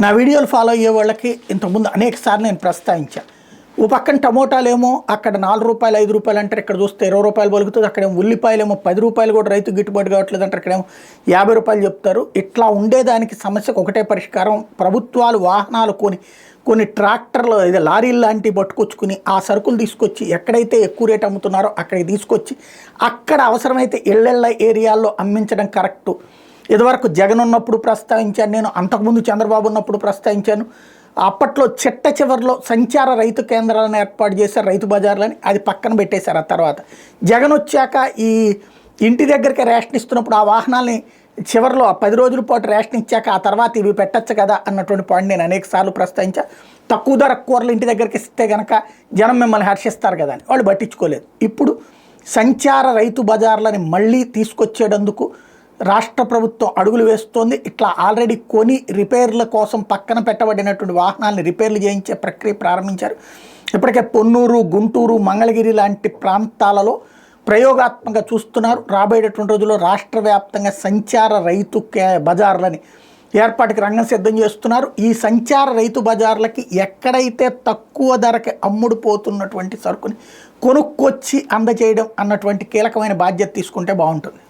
నా వీడియోలు ఫాలో అయ్యే వాళ్ళకి ఇంతకుముందు అనేక సార్లు నేను ప్రస్తావించాను. ఓ పక్కన టమోటాలేమో అక్కడ ₹4 ₹5 అంటారు, ఇక్కడ చూస్తే ₹20 పలుకుతుంది. అక్కడేమో ఉల్లిపాయలేమో ₹10 కూడా రైతు గిట్టుబాటు కావట్లేదు అంటారు, ఇక్కడేమో ₹50 చెప్తారు. ఇట్లా ఉండేదానికి సమస్యకు ఒకటే పరిష్కారం, ప్రభుత్వాలు వాహనాలు కొన్ని ట్రాక్టర్లు లారీలు లాంటివి పట్టుకొచ్చుకుని ఆ సరుకులు తీసుకొచ్చి ఎక్కడైతే ఎక్కువ రేటు అమ్ముతున్నారో అక్కడికి తీసుకొచ్చి అక్కడ అవసరమైతే ఇళ్ళ ఏరియాల్లో అమ్మించడం కరెక్టు. ఇదివరకు జగన్ ఉన్నప్పుడు ప్రస్తావించాను నేను, అంతకుముందు చంద్రబాబు ఉన్నప్పుడు ప్రస్తావించాను. అప్పట్లో చిట్ట చివరిలో సంచార రైతు కేంద్రాలను ఏర్పాటు చేశారు, రైతు బజార్లని, అది పక్కన పెట్టేశారు. ఆ తర్వాత జగన్ వచ్చాక ఈ ఇంటి దగ్గరికి రేషన్ ఇస్తున్నప్పుడు ఆ వాహనాలని చివరిలో 10 రోజుల పాటు రేషన్ ఇచ్చాక ఆ తర్వాత ఇవి పెట్టచ్చు కదా అన్నటువంటి పాయింట్ నేను అనేక సార్లు ప్రస్తావించా. తక్కువ ధర కూరలు ఇంటి దగ్గరికి ఇస్తే కనుక జనం మిమ్మల్ని హర్షిస్తారు కదా అని వాళ్ళు పట్టించుకోలేదు. ఇప్పుడు సంచార రైతు బజార్లని మళ్ళీ తీసుకొచ్చేటందుకు రాష్ట్ర ప్రభుత్వం అడుగులు వేస్తోంది. ఇట్లా ఆల్రెడీ కొని రిపేర్ల కోసం పక్కన పెట్టబడినటువంటి వాహనాలను రిపేర్లు చేయించే ప్రక్రియ ప్రారంభించారు. ఇప్పటికే పొన్నూరు, గుంటూరు, మంగళగిరి లాంటి ప్రాంతాలలో ప్రయోగాత్మకంగా చూస్తున్నారు. రాబోయేటటువంటి రోజుల్లో రాష్ట్ర వ్యాప్తంగా సంచార రైతు బజార్లని ఏర్పాటుకి రంగం సిద్ధం చేస్తున్నారు. ఈ సంచార రైతు బజార్లకి ఎక్కడైతే తక్కువ ధరకి అమ్ముడుపోతున్నటువంటి సరుకుని కొనుక్కొచ్చి అందజేయడం అన్నటువంటి కీలకమైన బాధ్యత తీసుకుంటే బాగుంటుంది.